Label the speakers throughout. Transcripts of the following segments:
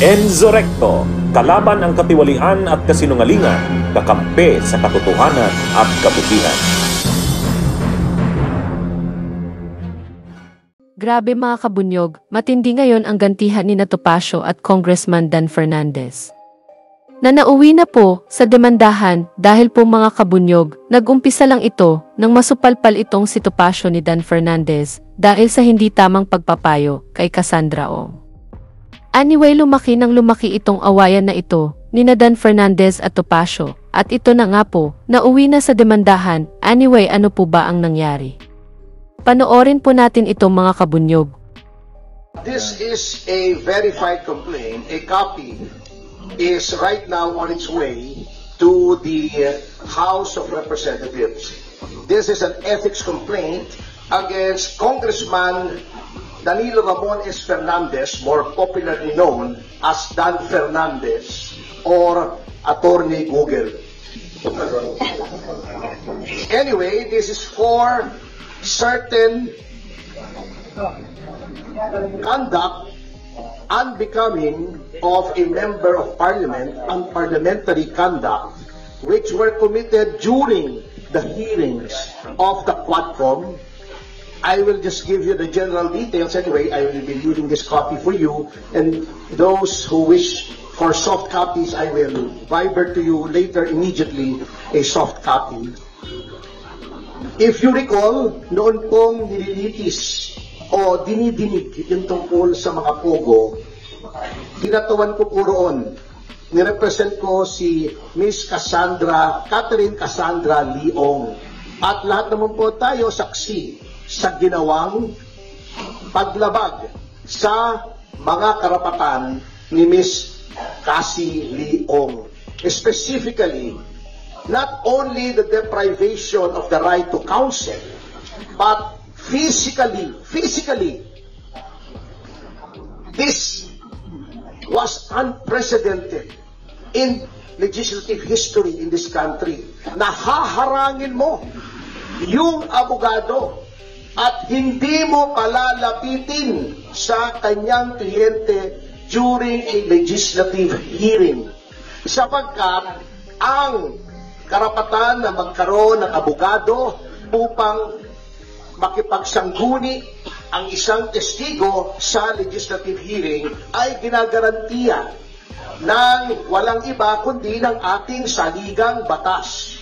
Speaker 1: Enzo Recto, kalaban ang katiwalian at kasinungalingan, kakampi sa katotohanan at kabutihan.
Speaker 2: Grabe mga kabunyog, matindi ngayon ang gantihan ni Topacio at Congressman Dan Fernandez. Na nauwi na po sa demandahan dahil po mga kabunyog, nag-umpisa lang ito nang masupalpal itong si Topacio ni Dan Fernandez dahil sa hindi tamang pagpapayo kay Cassandra Ong. Anyway, lumaki itong awayan na ito ni Dan Fernandez at Topacio at ito na nga po, nauwi na sa demandahan. Anyway, ano po ba ang nangyari? Panoorin po natin itong mga kabunyog.
Speaker 3: This is a verified complaint. A copy is right now on its way to the House of Representatives. This is an ethics complaint against Congressman Danilo Ramon S. Fernandez, more popularly known as Dan Fernandez or Attorney Google. Anyway, this is for certain conduct unbecoming of a member of parliament, unparliamentary conduct, which were committed during the hearings of the Quadcom. I will just give you the general details anyway. I will be leaving this copy for you, and those who wish for soft copies, I will viber to you later immediately a soft copy. If you recall, noon pong nililitis o dinidinig yung tungkol sa mga pogo, tinatawan ko po roon. Nirepresent ko si Miss Catherine Cassandra Leong. At lahat naman po tayo saksi sa ginawang paglabag sa mga karapatan ni Miss Cassie Leong. Specifically, not only the deprivation of the right to counsel, but physically, this was unprecedented in legislative history in this country. Nahaharangin mo yung abogado at hindi mo palalapitin sa kanyang kliyente during a legislative hearing. Sapagkat ang karapatan na magkaroon ng abogado upang makipagsangguni ang isang testigo sa legislative hearing ay ginagarantiya ng walang iba kundi ng ating saligang batas.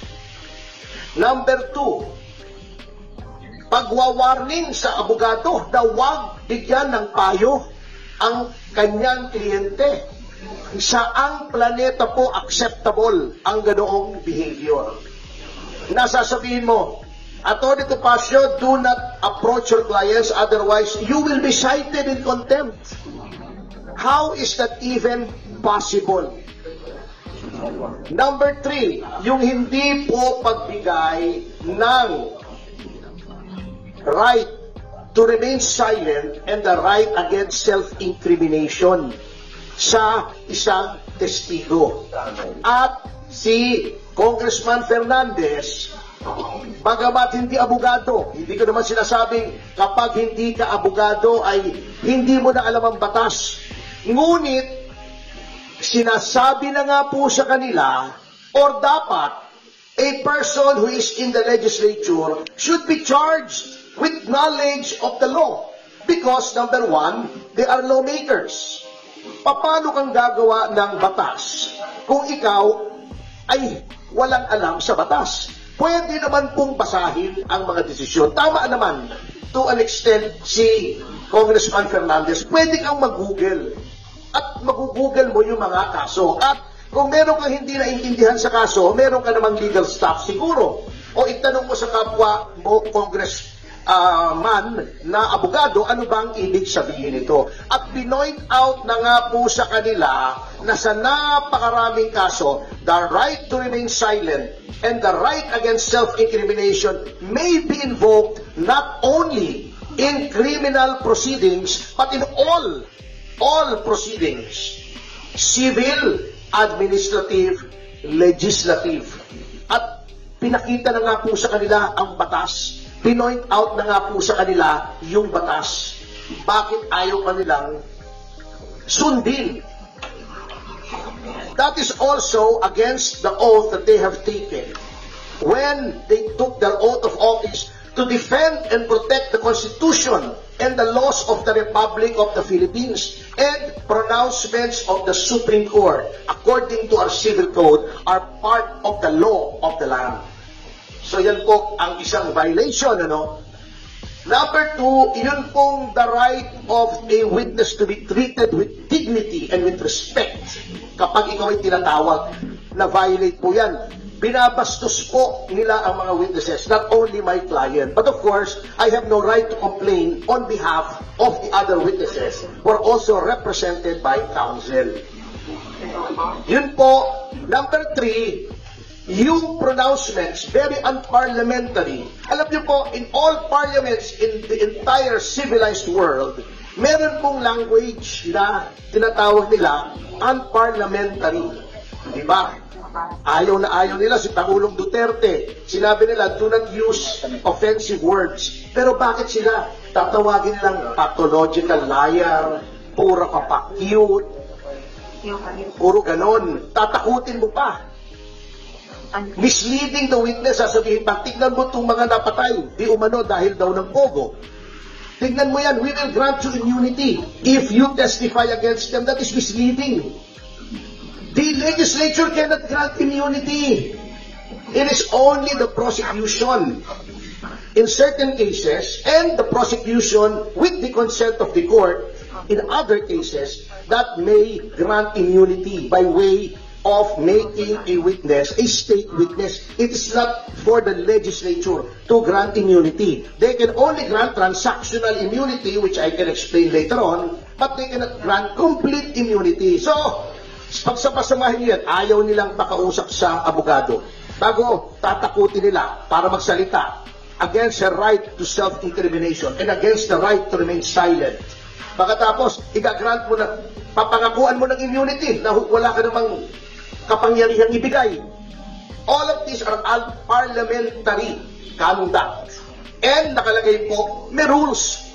Speaker 3: Number 2, pagwawarning sa abogado na huwag bigyan ng payo ang kanyang kliyente. Saang planeta po acceptable ang ganoong behavior? Nasasabihin mo, Attorney Topacio, do not approach your clients, otherwise you will be cited in contempt. How is that even possible? Number 3, yung hindi po pagbigay ng right to remain silent and the right against self-incrimination sa isang testigo. At si Congressman Fernandez, bagamat hindi abogado, hindi ko naman sinasabing kapag hindi ka abogado ay hindi mo na alam ang batas. Ngunit, sinasabi na nga po sa kanila, or dapat, a person who is in the legislature should be charged with knowledge of the law. Because, number 1, they are lawmakers. Paano kang gagawa ng batas kung ikaw ay walang alam sa batas? Pwede naman pong basahin ang mga desisyon. Tama naman, to an extent, si Congressman Fernandez, pwede kang mag-google. At mag-google mo yung mga kaso. At kung meron kang hindi naintindihan sa kaso, meron ka namang legal staff siguro. O itanong mo sa kapwa mo, man na abogado, ano bang ibig sabihin nito? At pinoint out na nga po sa kanila na sa napakaraming kaso, the right to remain silent and the right against self-incrimination may be invoked not only in criminal proceedings, but in all proceedings, civil, administrative, legislative. At pinakita na nga po sa kanila ang batas. Pinoint out na nga po sa kanila yung batas. Bakit ayaw kanilang sundin That is also against the oath that they have taken when they took their oath of office to defend and protect the Constitution and the laws of the Republic of the Philippines and pronouncements of the Supreme Court, according to our civil code, are part of the law of the land. So yan po ang isang violation, ano? Number two, yun pong the right of a witness to be treated with dignity and with respect. Kapag ikaw ay tinatawag, na violate po yan. Binabastos po nila ang mga witnesses, not only my client. But of course, I have no right to complain on behalf of the other witnesses who are also represented by counsel. Yun po. Number three, yung pronouncements, very unparliamentary. Alam niyo po, in all parliaments in the entire civilized world, meron pong language na tinatawag nila unparliamentary. Di ba? Ayaw na ayaw nila si Pangulong Duterte. Sinabi nila, do not use offensive words. Pero bakit sila tatawagin nilang pathological liar, puro kapakyut, puro ganon. Tatakutin mo pa. Misleading the witness, sasabihin pa, tignan mo itong mga napatay, di umano dahil daw ng pogo. Tignan mo yan, we will grant you immunity. If you testify against them, that is misleading. The legislature cannot grant immunity. It is only the prosecution in certain cases and the prosecution with the consent of the court in other cases that may grant immunity by way of making a witness, a state witness. It is not for the legislature to grant immunity. They can only grant transactional immunity, which I can explain later on, but they cannot grant complete immunity. So, pagsapasamahin yan, ayaw nilang pakausap sa abogado. Bago tatakutin nila para magsalita against the right to self-incrimination and against the right to remain silent. Pagkatapos, igagrant mo na, papangakuan mo ng immunity na wala ka namang kapangyarihang ibigay. All of these are parliamentary conduct. And nakalagay po, may rules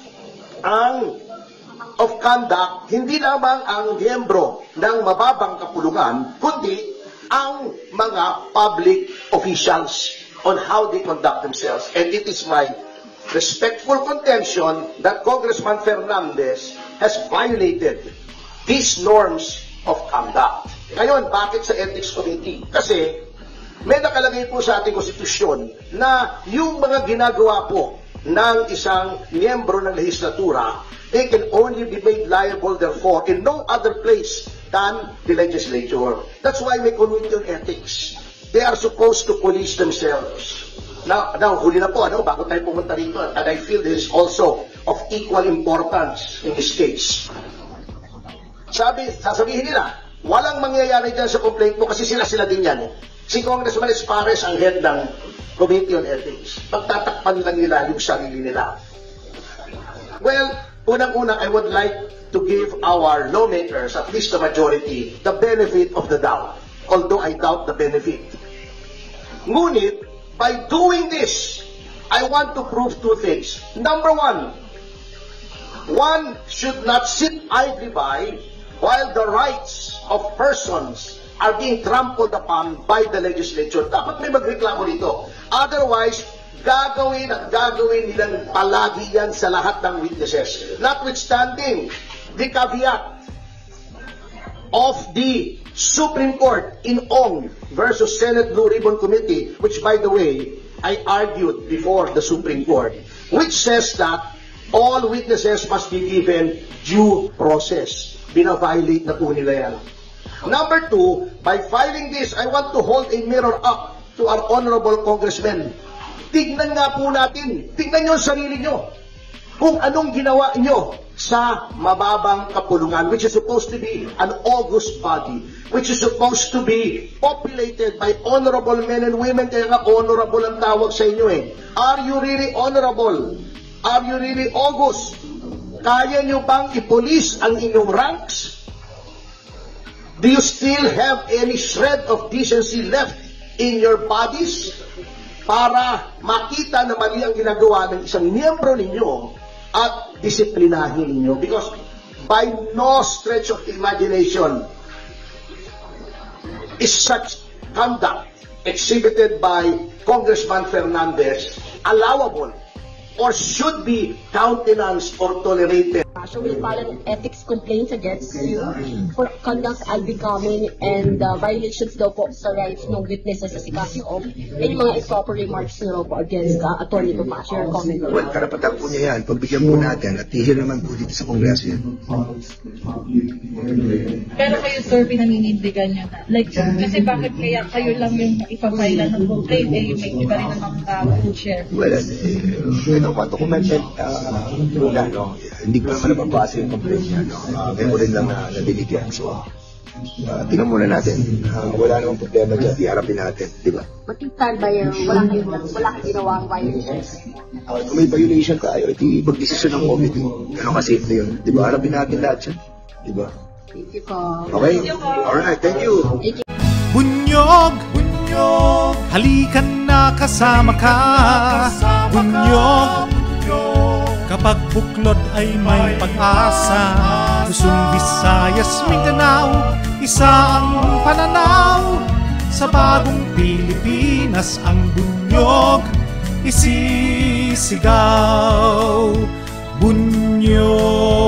Speaker 3: of conduct, hindi lamang ang miyembro ng mababang kapulungan, kundi ang mga public officials on how they conduct themselves. And it is my respectful contention that Congressman Fernandez has violated these norms of conduct. Ngayon, bakit sa Ethics Committee? Kasi may nakalagay po sa ating konstitusyon na yung mga ginagawa po ng isang miyembro ng legislatura, they can only be made liable therefore in no other place than the legislature. That's why may committee on ethics. They are supposed to police themselves. Now huli na po, bago tayo pumunta rito, and I feel this is also of equal importance in this case. Sasabihin nila, walang mangyayari dyan sa complaint mo kasi sila din yan. Si Congressman Espares ang head ng Committee on Ethics. Pagtatakpan lang nila yung sarili nila. Well, unang-una, I would like to give our lawmakers, at least the majority, the benefit of the doubt. Although I doubt the benefit. Ngunit, by doing this, I want to prove two things. Number one should not sit idly by while the rights of persons are being trampled upon by the legislature. Dapat may magreklamo dito. Otherwise, gagawin nilang palagi yan sa lahat ng witnesses. Notwithstanding the caveat of the Supreme Court in Ong versus Senate Blue Ribbon Committee, which by the way, I argued before the Supreme Court, which says that all witnesses must be given due process. Bina-violate na po nila yan. Number two, by filing this, I want to hold a mirror up to our honorable congressmen. Tignan nga po natin, tignan nyo ang sarili nyo, kung anong ginawa nyo sa mababang kapulungan, which is supposed to be an august body, which is supposed to be populated by honorable men and women, kaya nga honorable ang tawag sa inyo eh. Are you really honorable? Are you really august? Kaya nyo bang ipolis ang inyong ranks? Do you still have any shred of decency left in your bodies para makita na mali ang ginagawa ng isang miyembro ninyo at disiplinahin ninyo? Because by no stretch of imagination is such conduct exhibited by Congressman Fernandez allowable or should be countenanced or tolerated?
Speaker 4: So will file an ethics complaints against you for conduct unbecoming and violations daw po sa rights ng witnesses sa Sicasio and yung mga improper remarks nyo po against Attorney Topacio. Your comment?
Speaker 5: Well, karapatan po niya yan. Pagbigyan po natin at tihil naman po dito sa Kongreso yan.
Speaker 6: Pero kayo, sir, pinaninindigan nyo na. Like, kasi bakit kaya kayo lang yung ipapailan ng complaint, eh, may iba rin namang share?
Speaker 5: Well, I don't want to comment na, no? Hindi ko naman nababasa yung complaint niya, no? Memo rin lang na nadinig yan. So, tingnan muna natin. Wala namang problema dyan. Iharapin natin, di ba?
Speaker 4: Matigtan ba yung wala kang ginawang violations?
Speaker 5: Kung may violation tayo, iti mag-desisyon ng committee. Ano kasi ito yun? Di ba? Harapin natin lahat yan. Di ba?
Speaker 4: Thank you po.
Speaker 5: Okay? Alright, thank you.
Speaker 7: Bunyog, bunyog, halikan na kasama ka. Bunyog, kapag buklod ay may pag-asa. Luzon, Visayas, Mindanao, isa ang pananaw. Sa bagong Pilipinas ang bunyog isisigaw. Bunyog.